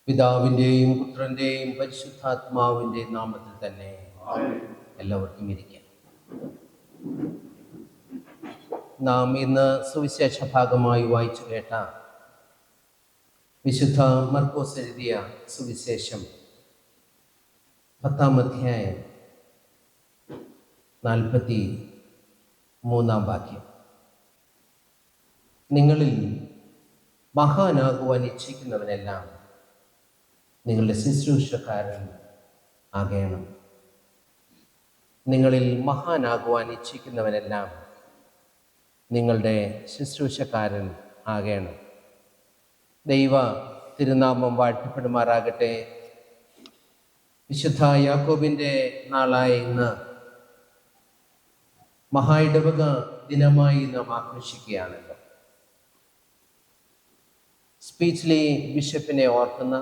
പിതാവിൻ്റെയും പുത്രൻ്റെയും പരിശുദ്ധാത്മാവിൻ്റെയും നാമത്തിൽ തന്നെ എല്ലാവർക്കും ഇരിക്കാം. നാം ഇന്ന് സുവിശേഷ ഭാഗമായി വായിച്ചു കേട്ട വിശുദ്ധ മർക്കോസ് എഴുതിയ സുവിശേഷം 10-ാം അധ്യായം 43-ാം വാക്യം. നിങ്ങളിൽ മഹാനാകുവാൻ ഇച്ഛിക്കുന്നവനെല്ലാം നിങ്ങളുടെ ശുശ്രൂഷക്കാരൻ ആകണം. നിങ്ങളിൽ മഹാനാകുവാൻ ഇച്ഛിക്കുന്നവനെല്ലാം നിങ്ങളുടെ ശുശ്രൂഷക്കാരൻ ആകണം. ദൈവ തിരുനാമം വാഴ്ത്തപ്പെടുമാറാകട്ടെ. വിശുദ്ധ യാക്കോബിൻ്റെ നാളായ ഇന്ന് മഹായിടവക ദിനമായി നാം ആഘോഷിക്കുകയാണല്ലോ. സ്പീച്ച്ലി ബിഷപ്പിനെ ഓർക്കുന്ന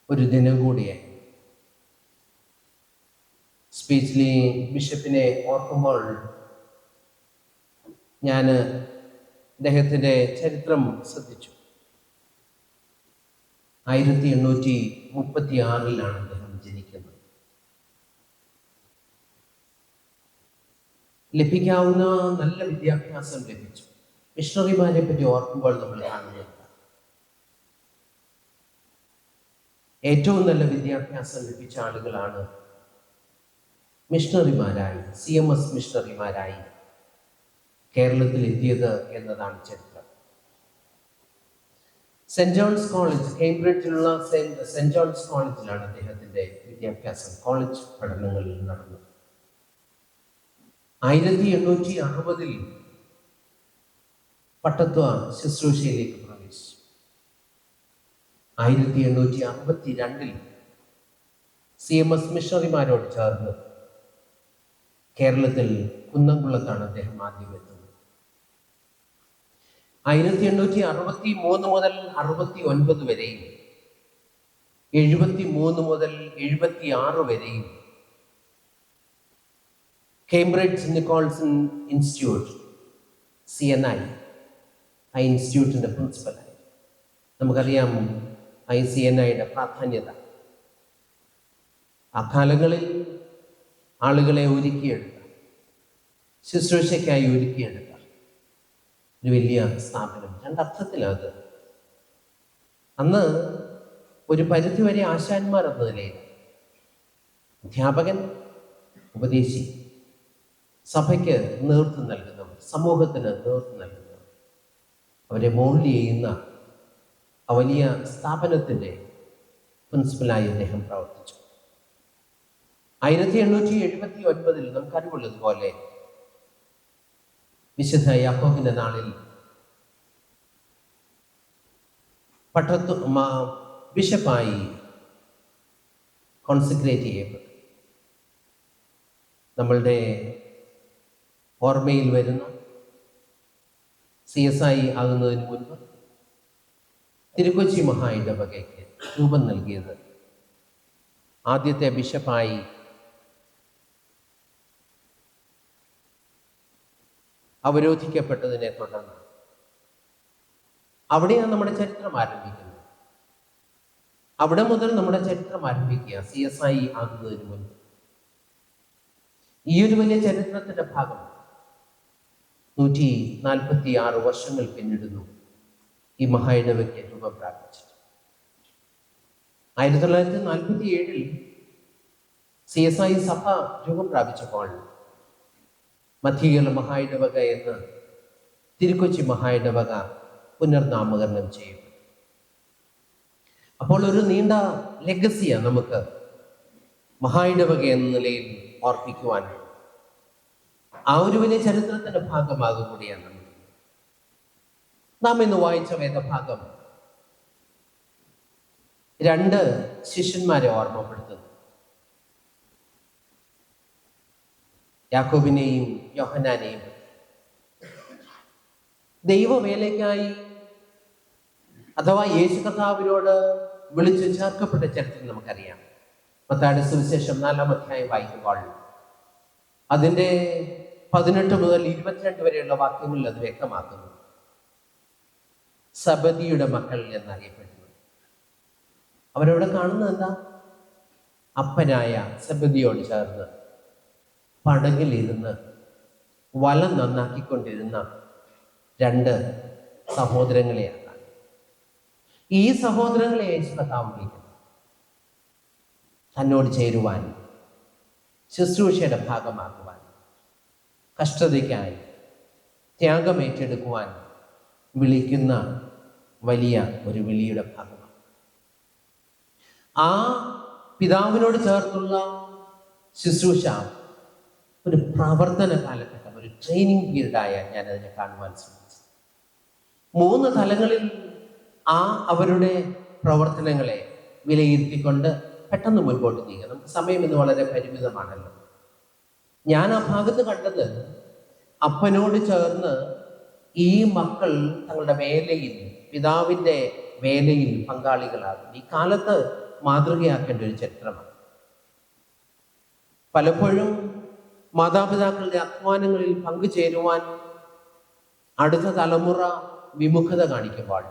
ഒരു ദിനം കൂടിയായി. സ്പീച്ച്ലി ബിഷപ്പിനെ ഓർക്കുമ്പോൾ ഞാൻ അദ്ദേഹത്തിൻ്റെ ചരിത്രം ശ്രദ്ധിച്ചു. 1836 അദ്ദേഹം ജനിക്കുന്നത്. ലഭിക്കാവുന്ന നല്ല വിദ്യാഭ്യാസം ലഭിച്ചു. മിഷണറിമാരെ പറ്റി ഓർക്കുമ്പോൾ നമ്മൾ കാണുന്നത് ഏറ്റവും നല്ല വിദ്യാഭ്യാസം ലഭിച്ച ആളുകളാണ് മിഷണറിമാരായി, CMS മിഷണറിമാരായി കേരളത്തിൽ എത്തിയത് എന്നതാണ് ചരിത്രം. സെന്റ് ജോൺസ് കോളേജ്, കേംബ്രിഡ്ജിലുള്ള സെന്റ് ജോൺസ് കോളേജിലാണ് അദ്ദേഹത്തിന്റെ വിദ്യാഭ്യാസം, കോളേജ് പഠനങ്ങളിൽ നടന്നത്. 1860 പട്ടത്വ ശുശ്രൂഷയിലേക്ക് പ്രവേശിച്ചു. 1862 CMS മിഷണറിമാരോട് ചേർന്ന് കേരളത്തിൽ കുന്നംകുളത്താണ് അദ്ദേഹം ആദ്യം എത്തുന്നത്. 1863 മുതൽ 69 വരെയും 73 മുതൽ 76 വരെയും കേംബ്രിഡ്ജ് നിക്കോൾസൺ ഇൻസ്റ്റിറ്റ്യൂട്ട് CNI ആ ഇൻസ്റ്റിറ്റ്യൂട്ടിൻ്റെ പ്രിൻസിപ്പലായി. നമുക്കറിയാം CNIയുടെ പ്രാധാന്യത. ആ കാലങ്ങളിൽ ആളുകളെ ഒരുക്കിയെടുത്ത, ശുശ്രൂഷയ്ക്കായി ഒരുക്കിയെടുത്ത ഒരു വലിയ സ്ഥാപനം. രണ്ടർത്ഥത്തിലത്. അന്ന് ഒരു പരിധിവരെ ആശാന്മാർ എന്ന നിലയിൽ അധ്യാപകൻ, ഉപദേശി, സഭയ്ക്ക് നേതൃത്വം നൽകുന്നവർ, സമൂഹത്തിന് നേതൃത്വം നൽകുന്നവർ, അവരെ മോൾഡ് ചെയ്യുന്ന ആ വലിയ സ്ഥാപനത്തിൻ്റെ പ്രിൻസിപ്പലായി അദ്ദേഹം പ്രവർത്തിച്ചു. 1879 നമുക്കറിവുള്ളതുപോലെ വിശുദ്ധ യാക്കോബിന്റെ നാളിൽ ബിഷപ്പായി കോൺസെക്രേറ്റ് ചെയ്യപ്പെട്ടു. നമ്മളുടെ ഓർമ്മയിൽ വരുന്ന CSI ആകുന്നതിന് മുൻപ് തിരുക്കൊച്ചി മഹായിടവകയ്ക്ക് രൂപം നൽകിയത് ആദ്യത്തെ ബിഷപ്പായി അവരോധിക്കപ്പെട്ടതിനെ തുടർന്ന് അവിടെയാണ് നമ്മുടെ ചരിത്രം ആരംഭിക്കുന്നത്. അവിടെ മുതൽ നമ്മുടെ ചരിത്രം ആരംഭിക്കുക CSI ആകുന്നതിന് മുൻപ്. ഈ ഒരു വലിയ ചരിത്രത്തിന്റെ ഭാഗം 146 വർഷങ്ങൾ പിന്നിടുന്നു ഈ മഹായിടവയ്ക്ക് രൂപം പ്രാപിച്ചിട്ട്. 1947 CSI സഭ രൂപം പ്രാപിച്ചപ്പോൾ മധ്യകേരള മഹായിടവക എന്ന് തിരുക്കൊച്ചി മഹായിടവക പുനർനാമകരണം ചെയ്യപ്പെട്ടു. അപ്പോൾ ഒരു നീണ്ട ലെഗസിയാണ് നമുക്ക് മഹായിടവക എന്ന നിലയിൽ ഓർപ്പിക്കുവാൻ. ആ ഒരു വലിയ ചരിത്രത്തിന്റെ ഭാഗമാകും കൂടിയാണ് നാം ഇന്ന് വായിച്ച വേദഭാഗം. 2 ശിഷ്യന്മാരെ ഓർമ്മപ്പെടുത്തുന്നു, യാക്കോബിനെയും യോഹന്നാനെയും. ദൈവവേലയ്ക്കായി അഥവാ യേശു കർത്താവിനോട് വിളിച്ചു ചേർക്കപ്പെട്ട ചരിത്രം നമുക്കറിയാം. മത്തായിയുടെ സുവിശേഷം 4-ാം അധ്യായം വായിക്കുമ്പോൾ അതിൻ്റെ 18 മുതൽ 22 വരെയുള്ള വാക്യങ്ങളിൽ അത് വ്യക്തമാക്കുന്നു. സബദിയുടെ മക്കൾ എന്നറിയപ്പെടുന്നു. അവരവിടെ കാണുന്നത് എന്താ? അപ്പനായ സെബദിയോട് ചേർന്ന് പടകിലിരുന്ന് വലം നന്നാക്കിക്കൊണ്ടിരുന്ന രണ്ട് സഹോദരങ്ങളെയാണ്. ഈ സഹോദരങ്ങളെ യേശു കർത്താവ് വിളിക്കുന്നു തന്നോട് ചേരുവാൻ, ശുശ്രൂഷയുടെ ഭാഗമാക്കുവാൻ, കഷ്ടതയ്ക്കായി ത്യാഗം ഏറ്റെടുക്കുവാൻ വിളിക്കുന്ന വലിയ ഒരു വിളിയുടെ ഭാഗമാണ്. ആ പിതാവിനോട് ചേർത്തുള്ള ശുശ്രൂഷ ഒരു പ്രവർത്തന കാലഘട്ടം, ഒരു ട്രെയിനിങ് പീരീഡായ ഞാൻ അതിനെ കാണുവാൻ ശ്രമിച്ചു. 3 തലങ്ങളിൽ അവരുടെ പ്രവർത്തനങ്ങളെ വിലയിരുത്തിക്കൊണ്ട് പെട്ടെന്ന് മുൻപോട്ട് നീങ്ങുക. നമുക്ക് സമയം ഇന്ന് വളരെ പരിമിതമാണല്ലോ. ഞാൻ ആ ഭാഗത്ത് കണ്ടത്, അപ്പനോട് ചേർന്ന് ഈ മക്കൾ തങ്ങളുടെ വേലയിൽ, പിതാവിൻ്റെ വേലയിൽ പങ്കാളികളാകും. ഈ കാലത്ത് മാതൃകയാക്കേണ്ട ഒരു ചരിത്രമാണ്. പലപ്പോഴും മാതാപിതാക്കളുടെ അധ്വാനങ്ങളിൽ പങ്കുചേരുവാൻ അടുത്ത തലമുറ വിമുഖത കാണിക്കുമ്പോൾ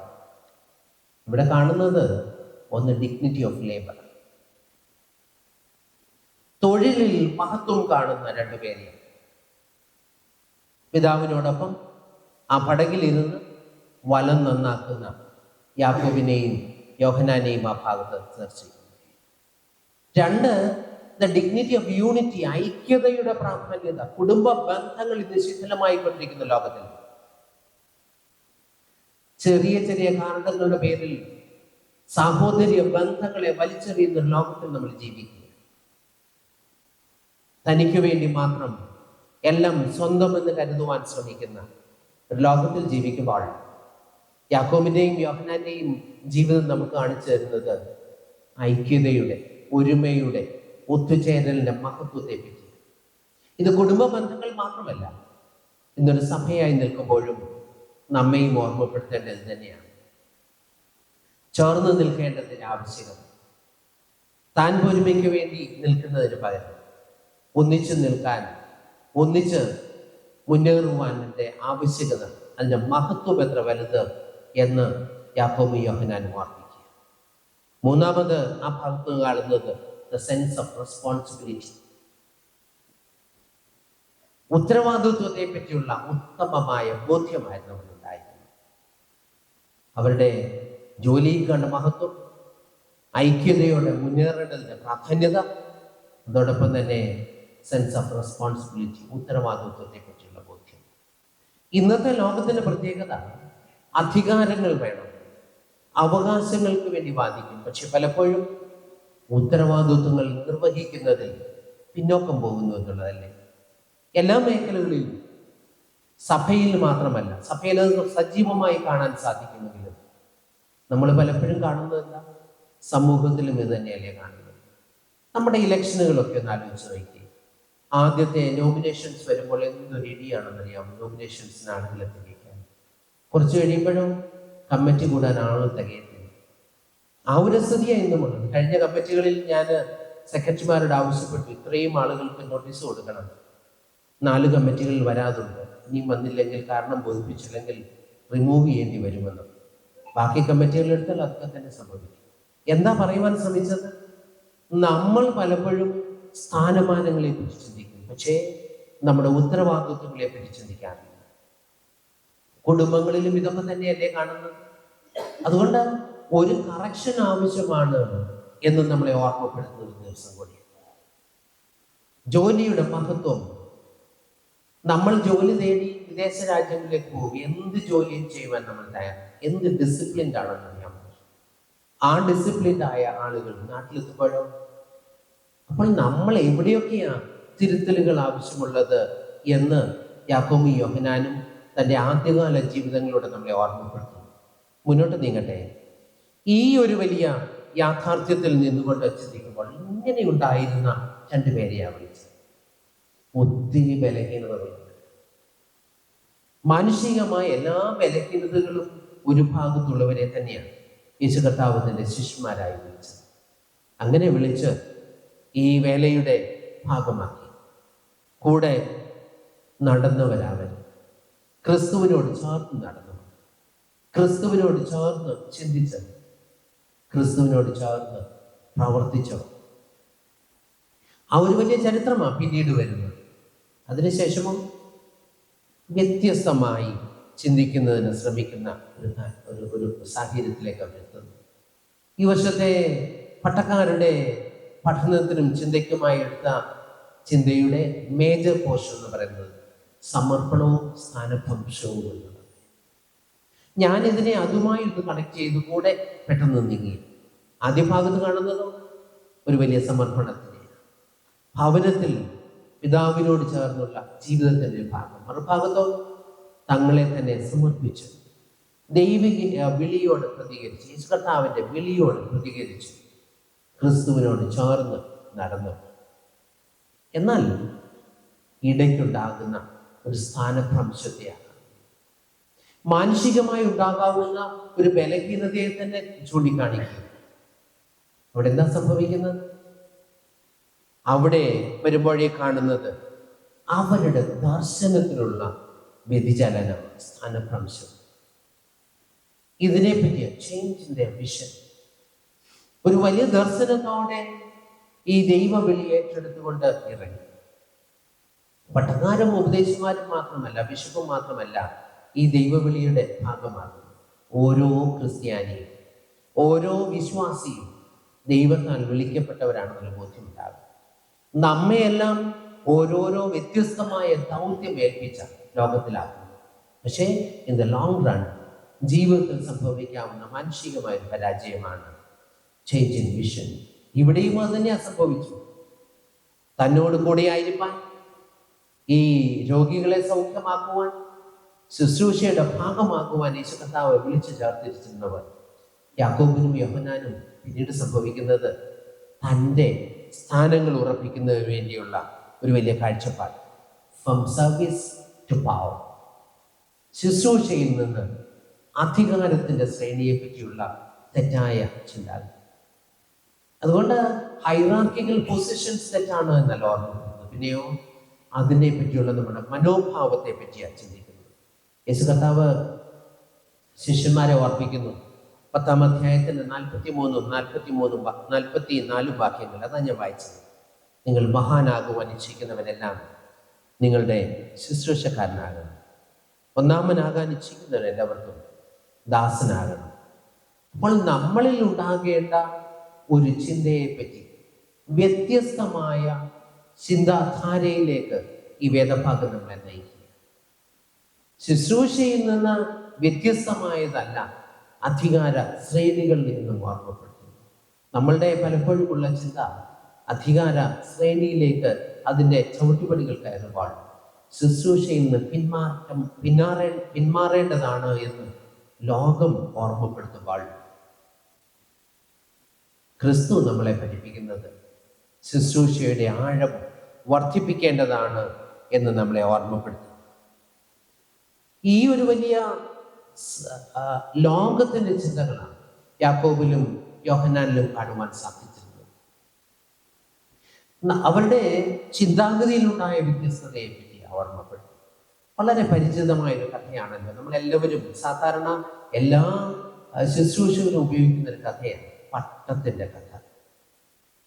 ഇവിടെ കാണുന്നത് ഒന്ന് ഡിഗ്നിറ്റി ഓഫ് ലേബർ, തൊഴിലിൽ മഹത്വം കാണുന്ന 2 പേരെയാണ്. പിതാവിനോടൊപ്പം ആ പടകിലിരുന്ന് വലം നന്നാക്കുന്ന യാക്കോബിനെയും യോഹന്നാനെയും ആ ഭാഗത്ത് ദർശിക്കുന്നു. 2, ദ ഡിഗ്നിറ്റി ഓഫ് യൂണിറ്റി, ഐക്യതയുടെ പ്രാധാന്യത. കുടുംബ ബന്ധങ്ങൾ ഇന്ന് ശിഥിലമായി കൊണ്ടിരിക്കുന്ന ലോകത്തിൽ ചെറിയ ചെറിയ കാരണങ്ങളുടെ പേരിൽ സാഹോദര്യ ബന്ധങ്ങളെ വലിച്ചെറിയുന്ന ലോകത്തിൽ നമ്മൾ ജീവിക്കുക. തനിക്ക് വേണ്ടി മാത്രം എല്ലാം സ്വന്തമെന്ന് കരുതുവാൻ ശ്രമിക്കുന്ന ഒരു ലോകത്തിൽ ജീവിക്കുമ്പോൾ യാക്കോബിന്റെയും യോഹന്നാന്റെയും ജീവിതം നമുക്ക് കാണിച്ചു തരുന്നത് ഐക്യതയുടെ, ഒരുമയുടെ, ഒത്തുചേരലിന്റെ മഹത്വത്തെ പറ്റി. ഇത് കുടുംബ ബന്ധങ്ങൾ മാത്രമല്ല, ഇന്നൊരു സഭയായി നിൽക്കുമ്പോഴും നമ്മയും ഓർമ്മപ്പെടുത്തേണ്ടത് തന്നെയാണ്. ചേർന്ന് നിൽക്കേണ്ടതിന്റെ ആവശ്യകത, താൻ പൊരുമയ്ക്ക് വേണ്ടി നിൽക്കുന്നതിന് പകരം ഒന്നിച്ചു നിൽക്കാൻ, ഒന്നിച്ച് മുന്നേറുവാൻ്റെ ആവശ്യകത, അതിൻ്റെ മഹത്വം എത്ര വലുത് എന്ന് യാക്കോബും യോഹന്നാനും ഓർമ്മിക്കുക. 3ാമത് ആ ഭാഗത്ത് കാണുന്നത് ദ സെൻസ് ഓഫ് റെസ്പോൺസിബിലിറ്റി, ഉത്തരവാദിത്വത്തെ പറ്റിയുള്ള ഉത്തമമായ ബോധ്യമായിരുന്നു അവരുണ്ടായിരുന്നത്. അവരുടെ ജോലിയുടെ മഹത്വം, ഐക്യതയോടെ മുന്നേറേണ്ടതിന്റെ പ്രാധാന്യത, അതോടൊപ്പം തന്നെ സെൻസ് ഓഫ് റെസ്പോൺസിബിലിറ്റി, ഉത്തരവാദിത്വത്തെ പറ്റിയുള്ള ബോധ്യം. ഇന്നത്തെ ലോകത്തിന്റെ പ്രത്യേകത, അധികാരങ്ങൾ വേണം, അവകാശങ്ങൾക്ക് വേണ്ടി വാദിക്കും, പക്ഷെ പലപ്പോഴും ഉത്തരവാദിത്വങ്ങൾ നിർവഹിക്കുന്നതിൽ പിന്നോക്കം പോകുന്നു എന്നുള്ളതല്ലേ. എല്ലാ മേഖലകളിലും, സഭയിൽ മാത്രമല്ല, സഭയിൽ അത് സജീവമായി കാണാൻ സാധിക്കുമെങ്കിലും നമ്മൾ പലപ്പോഴും കാണുന്നത് എന്താ? സമൂഹത്തിലും ഇത് തന്നെയല്ലേ കാണുന്നത്. നമ്മുടെ ഇലക്ഷനുകളൊക്കെ ഒന്ന് ആലോചിച്ച് നോക്കി. ആദ്യത്തെ നോമിനേഷൻസ് വരുമ്പോൾ എന്തൊരു ഇടിയാണെന്നറിയാം. നോമിനേഷൻസിനാണ് ഇതിലെത്തിക്കാൻ, കുറച്ച് കഴിയുമ്പോഴും കമ്മിറ്റി കൂടാൻ ആളുകൾ തികയത്തില്ല. ആ ഒരു സ്ഥിതിയാണ് ഇന്നുമുള്ളത്. കഴിഞ്ഞ കമ്മിറ്റികളിൽ ഞാൻ സെക്രട്ടറിമാരോട് ആവശ്യപ്പെട്ടു, ഇത്രയും ആളുകൾക്ക് നോട്ടീസ് കൊടുക്കണം, 4 കമ്മിറ്റികളിൽ വരാതുണ്ട്, ഇനിയും വന്നില്ലെങ്കിൽ, കാരണം ബോധിപ്പിച്ചില്ലെങ്കിൽ റിമൂവ് ചെയ്യേണ്ടി വരുമെന്ന്. ബാക്കി കമ്മിറ്റികളിലെടുത്താൽ അതൊക്കെ തന്നെ സംഭവിക്കും. എന്താ പറയുവാൻ ശ്രമിച്ചത്? നമ്മൾ പലപ്പോഴും സ്ഥാനമാനങ്ങളെ പറ്റി ചിന്തിക്കും, പക്ഷേ നമ്മുടെ ഉത്തരവാദിത്വങ്ങളെ പറ്റി ചിന്തിക്കാറില്ല. കുടുംബങ്ങളിലും ഇതൊക്കെ തന്നെയല്ലേ കാണുന്നത്. അതുകൊണ്ട് ഒരു കറക്ഷൻ ആവശ്യമാണ് എന്ന് നമ്മളെ ഓർമ്മപ്പെടുത്തുന്ന ഒരു ദിവസം കൂടി. ജോലിയുടെ മഹത്വം. നമ്മൾ ജോലി തേടി വിദേശ രാജ്യങ്ങളിലേക്ക് പോകും, എന്ത് ജോലിയും ചെയ്യുവാൻ നമ്മൾ തയ്യാർ. എന്ത് ഡിസിപ്ലിൻഡ് ആണെന്ന് അറിയാൻ പറ്റും. ആ ഡിസിപ്ലിൻഡ് ആയ ആളുകൾ നാട്ടിലെത്തുമ്പോഴോ, അപ്പോൾ നമ്മൾ എവിടെയൊക്കെയാ തിരുത്തലുകൾ ആവശ്യമുള്ളത് എന്ന് യാക്കോബും യോഹന്നാനും തൻ്റെ ആദ്യകാല ജീവിതങ്ങളിലൂടെ നമ്മളെ ഓർമ്മപ്പെടുത്തുന്നു. മുന്നോട്ട് നീങ്ങട്ടെ. ഈ ഒരു വലിയ യാഥാർത്ഥ്യത്തിൽ നിന്നുകൊണ്ട് ചിന്തിക്കുമ്പോൾ ഇങ്ങനെയുണ്ടായിരുന്ന 2 പേരെയാണ് വിളിച്ചത്. ഒത്തിരി ബലഹീനതകളുണ്ട്. മാനുഷികമായ എല്ലാ ബലഹീനതകളും ഒരു ഭാഗത്തുള്ളവരെ തന്നെയാണ് യേശു കർത്താവ് തന്റെ ശിഷ്യന്മാരായി വിളിച്ചത്. അങ്ങനെ വിളിച്ച് ഈ വേലയുടെ ഭാഗമാക്കി കൂടെ നടന്നവരാവൻ, ക്രിസ്തുവിനോട് ചേർന്ന് നടന്നു, ക്രിസ്തുവിനോട് ചേർന്ന് ചിന്തിച്ചത്, ക്രിസ്തുവിനോട് ചേർന്ന് പ്രവർത്തിച്ചവർ. ആ ഒരു വലിയ ചരിത്രമാണ് പിന്നീട് വരുന്നത്. അതിനുശേഷവും വ്യത്യസ്തമായി ചിന്തിക്കുന്നതിന് ശ്രമിക്കുന്ന ഒരു സാഹചര്യത്തിലേക്ക് അവരെത്തുന്നു. ഈ വർഷത്തെ പട്ടക്കാരുടെ പഠനത്തിനും ചിന്തയ്ക്കുമായി എടുത്ത ചിന്തയുടെ മേജർ പോർഷൻ എന്ന് പറയുന്നത് സമർപ്പണവും സ്ഥാനഭ്രംശവും എന്നുള്ളത്. ഞാനിതിനെ അതുമായി ഒന്ന് കണക്ട് ചെയ്ത് കൂടെ പെട്ടെന്ന് നീങ്ങി. ആദ്യ ഭാഗത്ത് കാണുന്നതോ ഒരു വലിയ സമർപ്പണത്തിനെ, ഭവനത്തിൽ പിതാവിനോട് ചേർന്നുള്ള ജീവിതത്തിൻ്റെ ഭാഗം. മറുഭാഗത്തോ തങ്ങളെ തന്നെ സമർപ്പിച്ച് ദൈവിക വിളിയോട് പ്രതികരിച്ച്, യേശു കർത്താവിൻ്റെ വിളിയോട് പ്രതികരിച്ച് ക്രിസ്തുവിനോട് ചേർന്ന് നടന്നു. എന്നാൽ ഇടയ്ക്കുണ്ടാകുന്ന ഒരു സ്ഥാനഭ്രംശത്തെയാണ്, മാനുഷികമായി ഉണ്ടാകാവുന്ന ഒരു ബലഹീനതയെ തന്നെ ചൂണ്ടിക്കാണിക്കുക. അവിടെ എന്താ സംഭവിക്കുന്നത്? അവിടെ വരുമ്പോഴേ കാണുന്നത് അവരുടെ ദർശനത്തിലുള്ള വ്യതിചലനം, സ്ഥാനഭ്രംശം. ഇതിനെപ്പറ്റി ചേഞ്ച് ഇൻ ദെയർ വിഷൻ. ഒരു വലിയ ദർശനത്തോടെ ഈ ദൈവവിളി ഏറ്റെടുത്തുകൊണ്ട് ഇറങ്ങി. പട്ടക്കാരും ഉപദേശിമാരും മാത്രമല്ല, ബിഷപ്പും മാത്രമല്ല ഈ ദൈവവിളിയുടെ ഭാഗമാകുന്നു. ഓരോ ക്രിസ്ത്യാനിയും, ഓരോ വിശ്വാസിയും ദൈവത്താൽ വിളിക്കപ്പെട്ടവരാണെന്നുള്ള ബോധ്യമുണ്ടാകും. നമ്മയെല്ലാം ഓരോരോ വ്യത്യസ്തമായ ദൗത്യം ഏൽപ്പിച്ച ലോകത്തിലാക്കുന്നു. പക്ഷേ ഇൻ ദ ലോങ് റൺ ജീവിതത്തിൽ സംഭവിക്കാവുന്ന മാനുഷികമായ ഒരു പരാജയമാണ് ചേഞ്ച് ഇൻ വിഷൻ. ഇവിടെയും അത് തന്നെയാണ് സംഭവിച്ചു. തന്നോട് കൂടെ ആയിരിക്കാൻ, ഈ രോഗികളെ സൗഖ്യമാക്കുവാൻ, ശുശ്രൂഷയുടെ ഭാഗമാക്കുവാൻ യേശു കർത്താവ് വിളിച്ചു ചേർത്തിരിക്കുന്നവർ യാക്കോബിനും യോഹന്നാനും പിന്നീട് സംഭവിക്കുന്നത് തൻ്റെ സ്ഥാനങ്ങൾ ഉറപ്പിക്കുന്നതിന് വേണ്ടിയുള്ള ഒരു വലിയ കാഴ്ചപ്പാട്. ഫ്രം സർവീസ് ടു പവർ, ശുശ്രൂഷയിൽ നിന്ന് അധികാരത്തിൻ്റെ ശ്രേണിയെ പറ്റിയുള്ള തെറ്റായ ചിന്താഗതി. അതുകൊണ്ട് ഹൈറാർക്കിക്കൽ പൊസിഷൻസ് തെറ്റാണ് എന്നല്ല ഓർമ്മിക്കുന്നത്, പിന്നെയോ അതിനെ പറ്റിയുള്ള നമ്മുടെ മനോഭാവത്തെ പറ്റിയാണ് ചിന്തിക്കുന്നത്. യേശു കർത്താവ് ശിഷ്യന്മാരെ ഓർപ്പിക്കുന്നു. 10-ാം അധ്യായത്തിന് 44 വാക്യങ്ങൾ, അതാണ് ഞാൻ വായിച്ചത്. നിങ്ങൾ മഹാനാകുവാൻ ഇച്ഛിക്കുന്നവരെല്ലാം നിങ്ങളുടെ ശുശ്രൂഷക്കാരനാകണം. ഒന്നാമനാകാൻ ഇച്ഛിക്കുന്നവരെല്ലാവർക്കും ദാസനാകണം. അപ്പോൾ നമ്മളിൽ ഉണ്ടാകേണ്ട ഒരു ചിന്തയെ പറ്റി, വ്യത്യസ്തമായ ചിന്താധാരയിലേക്ക് ഈ വേദഭാഗം നമ്മളെ നയിക്കുക. ശുശ്രൂഷയിൽ നിന്ന് വ്യത്യസ്തമായതല്ല, അധികാര ശ്രേണികളിൽ നിന്നും ഓർമ്മപ്പെടുത്തുന്നു. നമ്മളുടെ പലപ്പോഴുമുള്ള ചിന്ത അധികാര ശ്രേണിയിലേക്ക് അതിൻ്റെ ചവിട്ടുപടികൾ കയറുമ്പോൾ ശുശ്രൂഷയിൽ നിന്ന് പിന്മാറേണ്ടതാണ് എന്ന് ലോകം ഓർമ്മപ്പെടുത്തുമ്പോൾ, ക്രിസ്തു നമ്മളെ പഠിപ്പിക്കുന്നത് ശുശ്രൂഷയുടെ ആഴം വർദ്ധിപ്പിക്കേണ്ടതാണ് എന്ന് നമ്മളെ ഓർമ്മപ്പെടുത്തുന്നു. ഈ ഒരു വലിയ ലോകത്തിൻ്റെ ചിന്തകളാണ് യാക്കോബിലും യോഹന്നാനിലും കാണുവാൻ സാധിച്ചിരുന്നത്. അവരുടെ ചിന്താഗതിയിലുണ്ടായ വ്യത്യസ്തതയെ പറ്റി ഓർമ്മപ്പെടുത്തി. വളരെ പരിചിതമായൊരു കഥയാണല്ലോ. നമ്മളെല്ലാവരും സാധാരണ എല്ലാ ശുശ്രൂഷകരും ഉപയോഗിക്കുന്ന ഒരു കഥയാണ് പട്ടത്തിൻ്റെ കഥ.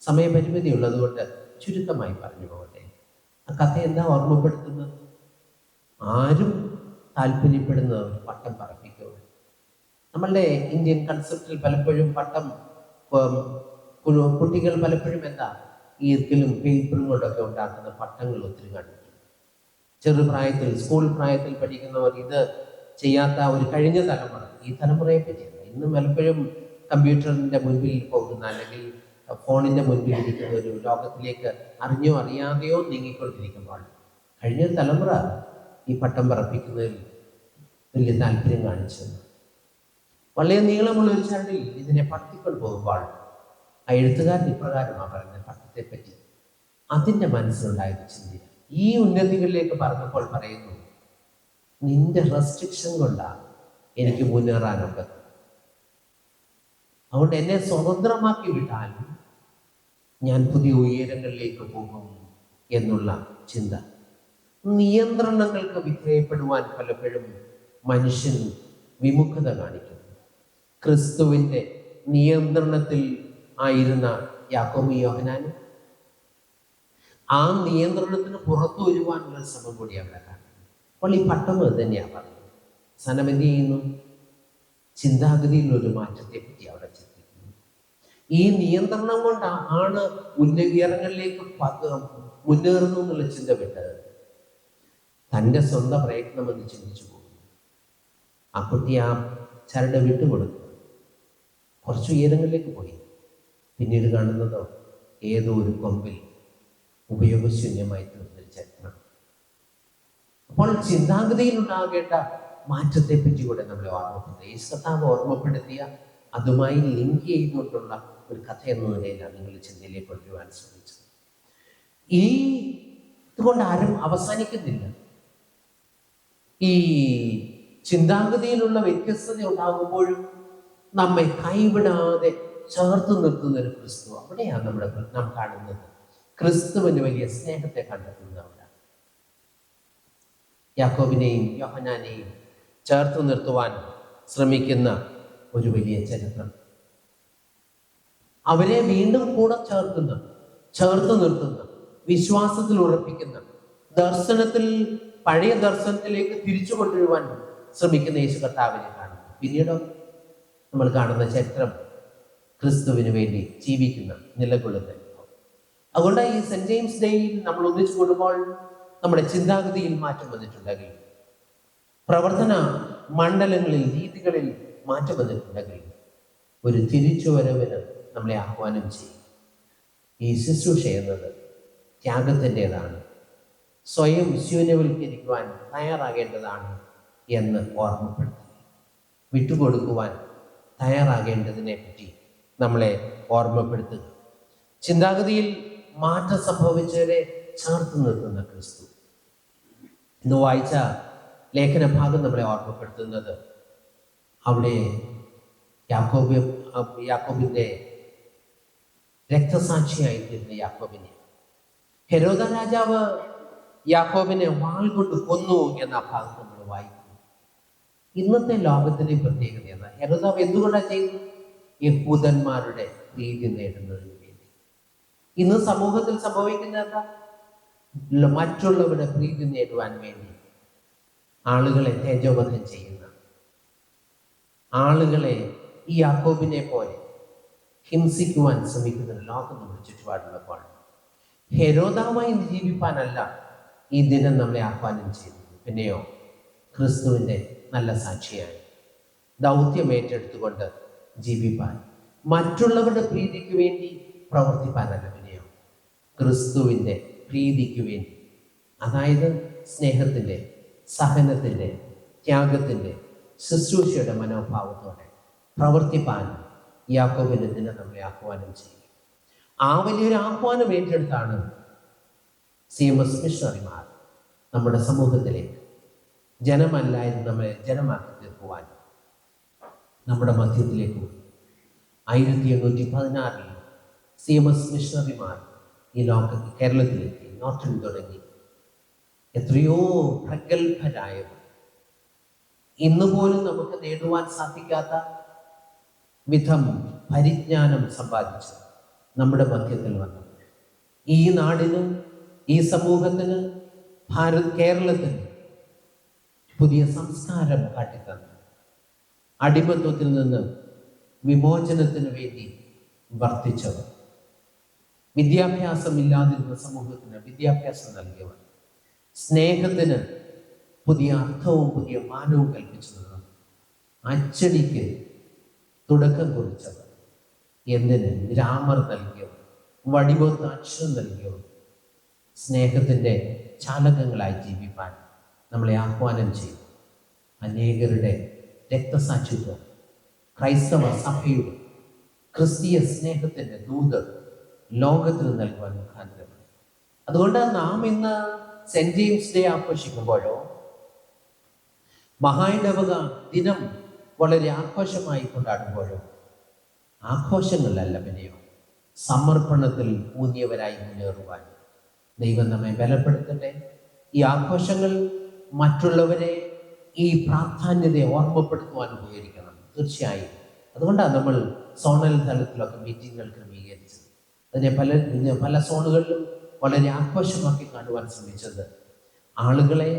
സമയപരിമിതി ഉള്ളതുകൊണ്ട് ചുരുക്കമായി പറഞ്ഞു പോകട്ടെ. ആ കഥ എന്താ ഓർമ്മപ്പെടുത്തുന്നത്? ആരും താല്പര്യപ്പെടുന്ന ഒരു പട്ടം പറപ്പിക്കുക. നമ്മളുടെ ഇന്ത്യൻ കൺസെപ്റ്റിൽ പലപ്പോഴും പട്ടം, കുട്ടികൾ പലപ്പോഴും എന്താ ഈർക്കിലും പേപ്പറും കൊണ്ടൊക്കെ ഉണ്ടാക്കുന്ന പട്ടങ്ങൾ ഒത്തിരി കണ്ടിട്ടുണ്ട്. ചെറുപ്രായത്തിൽ, സ്കൂൾ പ്രായത്തിൽ പഠിക്കുന്നവർ ഇത് ചെയ്യാത്ത ഒരു കഴിഞ്ഞ തലമുറ, ഈ തലമുറയെ പറ്റിയല്ല. ഇന്ന് പലപ്പോഴും കമ്പ്യൂട്ടറിൻ്റെ മുൻപിൽ പോകുന്ന അല്ലെങ്കിൽ ഫോണിൻ്റെ മുൻപിൽ ഇരിക്കുന്ന ഒരു ലോകത്തിലേക്ക് അറിഞ്ഞോ അറിയാതെയോ നീങ്ങിക്കൊണ്ടിരിക്കുമ്പോൾ കഴിഞ്ഞ തലമുറ ഈ പട്ടം പറപ്പിക്കുന്നതിൽ വലിയ താല്പര്യം കാണിച്ചത്. വളരെ നീളമുള്ള ഒരു ചരടിൽ ഇതിനെ പടത്തിക്കൊണ്ട് പോകുമ്പോൾ ആ എഴുത്തുകാരൻ ഇപ്രകാരമാണ് പറയുന്നത് പട്ടത്തെ പറ്റി. അതിൻ്റെ മനസ്സിലുണ്ടായത് ചിന്ത ഈ ഉന്നതികളിലേക്ക് പറഞ്ഞപ്പോൾ പറയുന്നു, നിന്റെ റെസ്ട്രിക്ഷൻ കൊണ്ടാണ് എനിക്ക് മുന്നേറാനൊക്കെ. അതുകൊണ്ട് എന്നെ സ്വതന്ത്രമാക്കി വിട്ടാൽ ഞാൻ പുതിയ ഉയരങ്ങളിലേക്ക് പോകും എന്നുള്ള ചിന്ത. നിയന്ത്രണങ്ങൾക്ക് വിധേയപ്പെടുവാൻ പലപ്പോഴും മനുഷ്യൻ വിമുഖത കാണിക്കുന്നു. ക്രിസ്തുവിൻ്റെ നിയന്ത്രണത്തിൽ ആയിരുന്ന യാക്കോബും യോഹന്നാനും ആ നിയന്ത്രണത്തിന് പുറത്തു വരുവാനുള്ള ശ്രമം കൂടി അവിടെ കാണുന്നു. അപ്പോൾ ഈ പട്ടം അത് തന്നെയാണ് പറയുന്നത്. സനമെന്ത് ചെയ്യുന്നു? ചിന്താഗതിയിൽ ഒരു മാറ്റത്തെ പറ്റി അവിടെ ചിന്തിക്കുന്നു. ഈ നിയന്ത്രണം കൊണ്ടാണ് ഉയരങ്ങളിലേക്ക് മുന്നേറുന്നു എന്നുള്ള ചിന്ത വിട്ടത് തൻ്റെ സ്വന്തം പ്രയത്നമെന്ന് ചിന്തിച്ചു പോകുന്നു. ആ കുട്ടി ആ ചരട് വിട്ടുകൊടുക്കുക, കുറച്ച് ഉയരങ്ങളിലേക്ക് പോയി. പിന്നീട് കാണുന്നതോ ഏതോ ഒരു കൊമ്പിൽ ഉപയോഗശൂന്യമായി തീർന്നൊരു ചരിത്രം. അപ്പോൾ ചിന്താഗതിയിൽ ഉണ്ടാകേണ്ട മാറ്റത്തെ പറ്റി കൂടെ നമ്മളെ ഓർമ്മപ്പെടുത്തുക. യേശു കർത്താവ് ഓർമ്മപ്പെടുത്തിയ അതുമായി ലിങ്ക് ചെയ്തുകൊണ്ടുള്ള ഒരു കഥ എന്ന നിലയിലാണ് നിങ്ങൾ ചിന്തയിലേക്ക് കൊണ്ടുവരാൻ ശ്രമിച്ചത്. ഈ ഇതുകൊണ്ട് ആരും അവസാനിക്കുന്നില്ല. ഈ ചിന്താഗതിയിലുള്ള വ്യത്യസ്തത ഉണ്ടാകുമ്പോഴും നമ്മെ കൈവിടാതെ ചേർത്ത് നിർത്തുന്ന ഒരു ക്രിസ്തു, അവിടെയാണ് നാം കാണുന്നത്. ക്രിസ്തുവിന് വലിയ സ്നേഹത്തെ കണ്ടെത്തുന്നത് അവിടെ. യാക്കോബിനെയും യോഹന്നാനെയും ചേർത്ത് നിർത്തുവാൻ ശ്രമിക്കുന്ന ഒരു വലിയ ചരിത്രം. അവരെ വീണ്ടും കൂടെ ചേർത്ത് നിർത്തുന്ന, വിശ്വാസത്തിൽ ഉറപ്പിക്കുന്ന, ദർശനത്തിൽ പഴയ ദർശനത്തിലേക്ക് തിരിച്ചു കൊണ്ടുവരുവാൻ ശ്രമിക്കുന്ന യേശു കർത്താവിനെ കാണുന്നു. പിന്നീട് നമ്മൾ കാണുന്ന ചരിത്രം ക്രിസ്തുവിന് വേണ്ടി ജീവിക്കുന്ന, നിലകൊള്ളുന്ന. അതുകൊണ്ട് ഈ സെന്റ് ജെയിംസ് ഡേയിൽ നമ്മൾ ഒന്നിച്ചു കൂടുമ്പോൾ നമ്മുടെ ചിന്താഗതിയിൽ മാറ്റം വന്നിട്ടുണ്ടെങ്കിൽ, പ്രവർത്തന മണ്ഡലങ്ങളിൽ, രീതികളിൽ മാറ്റം വന്നിട്ടുണ്ടെങ്കിൽ, ഒരു തിരിച്ചുവരവിന് നമ്മളെ ആഹ്വാനം ചെയ്യും. ഈ ശുശ്രൂഷ എന്നത് ത്യാഗത്തിൻ്റെതാണ്. സ്വയം ശൂന്യവൽക്കരിക്കുവാൻ തയ്യാറാകേണ്ടതാണ് എന്ന് ഓർമ്മപ്പെടുത്തി, വിട്ടുകൊടുക്കുവാൻ തയ്യാറാകേണ്ടതിനെ പറ്റി നമ്മളെ ഓർമ്മപ്പെടുത്തുക. ചിന്താഗതിയിൽ മാറ്റം സംഭവിച്ചവരെ ചേർത്ത് നിർത്തുന്ന ക്രിസ്തു. ഇന്ന് വായിച്ച ലേഖന ഭാഗം നമ്മളെ ഓർമ്മപ്പെടുത്തുന്നത് അവിടെ യാക്കോബിന്റെ രക്തസാക്ഷിയായി തീർന്ന യാക്കോബിനെ, ഹെരോദ രാജാവ് യാക്കോബിനെ വാൾ കൊണ്ട് കൊന്നു എന്ന ഭാഗം നമ്മൾ വായിക്കുന്നു. ഇന്നത്തെ ലോകത്തിന്റെ പ്രത്യേകത എന്നാൽ ഹെരോദാവ് എന്തുകൊണ്ടാണ് ചെയ്യുന്നത്? യഹൂദന്മാരുടെ പ്രീതി നേടുന്നതിന് വേണ്ടി. ഇന്ന് സമൂഹത്തിൽ സംഭവിക്കുന്ന എന്താ? മറ്റുള്ളവരുടെ പ്രീതി നേടുവാൻ വേണ്ടി ആളുകളെ തേജോവധം ചെയ്യുന്ന, ആളുകളെ ഈ യാക്കോബിനെ പോലെ ഹിംസിക്കുവാൻ ശ്രമിക്കുന്ന ലോകം നമ്മുടെ ചുറ്റുപാടുള്ളപ്പോൾ ഹെരോദാവായി ജീവിപ്പാനല്ല ഈ ദിനം നമ്മളെ ആഹ്വാനം ചെയ്യുന്നത്. പിന്നെയോ ക്രിസ്തുവിൻ്റെ നല്ല സാക്ഷിയായി ദൗത്യം ഏറ്റെടുത്തുകൊണ്ട് ജീവിപ്പാൻ, മറ്റുള്ളവരുടെ പ്രീതിക്ക് വേണ്ടി പ്രവർത്തിപ്പാനല്ല, പിന്നെയോ ക്രിസ്തുവിൻ്റെ പ്രീതിക്ക് വേണ്ടി, അതായത് സ്നേഹത്തിൻ്റെ, സഹനത്തിൻ്റെ, ത്യാഗത്തിൻ്റെ, ശുശ്രൂഷയുടെ മനോഭാവത്തോടെ പ്രവർത്തിപ്പാൻ യാക്കോബിന്റെ ദിനം നമ്മളെ ആഹ്വാനം ചെയ്യും. ആ വലിയൊരു ആഹ്വാനം ഏറ്റെടുത്താണ് CMS മിഷണറിമാർ നമ്മുടെ സമൂഹത്തിലേക്ക് ജനമല്ലായിരുന്നു നമ്മളെ ജനമാക്കി തീർക്കുവാൻ നമ്മുടെ മധ്യത്തിലേക്ക് 1816 CMS മിഷണറിമാർ ഈ കേരളത്തിലെത്തി. നോർത്തിൽ തുടങ്ങി എത്രയോ പ്രഗത്ഭരായവർ, ഇന്ന് പോലും നമുക്ക് നേടുവാൻ സാധിക്കാത്ത വിധം പരിജ്ഞാനം സമ്പാദിച്ച് നമ്മുടെ മധ്യത്തിൽ വന്നു. ഈ നാടിന്, ഈ സമൂഹത്തിന്, കേരളത്തിന് പുതിയ സംസ്കാരം കാട്ടിത്തന്നു. അടിമത്വത്തിൽ നിന്ന് വിമോചനത്തിന് വേണ്ടി വർത്തിച്ചവർ, വിദ്യാഭ്യാസം ഇല്ലാതിരുന്ന സമൂഹത്തിന് വിദ്യാഭ്യാസം നൽകിയവർ, സ്നേഹത്തിന് പുതിയ അർത്ഥവും പുതിയ മാനവും കൽപ്പിച്ചത്, അച്ചടിക്ക് തുടക്കം കുറിച്ചവർ, എന്തിന് ഗ്രാമർ നൽകിയവർ, വടിവൊത്ത അക്ഷരം നൽകിയവർ, സ്നേഹത്തിൻ്റെ ചാലകങ്ങളായി ജീവിപ്പാൻ നമ്മളെ ആഹ്വാനം ചെയ്തു. അനേകരുടെ രക്തസാക്ഷിത്വം ക്രൈസ്തവ സഭയുടെ ക്രിസ്തീയ സ്നേഹത്തിൻ്റെ ദൂത് ലോകത്തിന് നൽകുവാൻ മുഖാന്തരമാണ്. അതുകൊണ്ട് നാം ഇന്ന് സെന്റ് ജെയിംസ് ഡേ ആഘോഷിക്കുമ്പോഴോ, മഹായിടവക ദിനം വളരെ ആഘോഷമായി കൊണ്ടാടുമ്പോഴോ, ആഘോഷങ്ങളിലല്ല പിന്നെയോ സമർപ്പണത്തിൽ ഊന്നിയവരായി മുന്നേറുവാൻ ദൈവം നമ്മെ ബലപ്പെടുത്തട്ടെ. ഈ ആഘോഷങ്ങൾ മറ്റുള്ളവരെ ഈ പ്രാധാന്യതയെ ഓർമ്മപ്പെടുത്തുവാൻ ഉപകരിക്കണം. തീർച്ചയായും അതുകൊണ്ടാണ് നമ്മൾ സോണൽ തലത്തിലൊക്കെ മീറ്റിങ്ങുകൾ ക്രമീകരിച്ചത്. അതിനെ പല സോണുകളിലും വളരെ ആഘോഷമാക്കി കാണുവാൻ ശ്രമിച്ചത് ആളുകളെ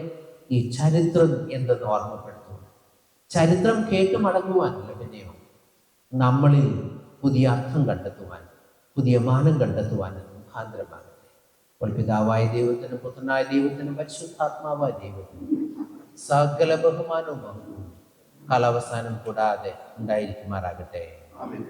ഈ ചരിത്രം എന്തെന്ന് ഓർമ്മപ്പെടുത്തുക. ചരിത്രം കേട്ടു മടങ്ങുവാനല്ല, പിന്നെയോ നമ്മളിൽ പുതിയ അർത്ഥം കണ്ടെത്തുവാൻ, പുതിയ മാനം കണ്ടെത്തുവാൻ മുഖാന്തരമാകട്ടെ. അപ്പോൾ പിതാവായ ദൈവത്തിനും പുത്രനായ ദൈവത്തിനും പരിശുദ്ധാത്മാവായ ദൈവത്തിനും സകല ബഹുമാനവും കാലാവസാനം കൂടാതെ ഉണ്ടായിരിക്കുമാറാകട്ടെ. ആമേൻ.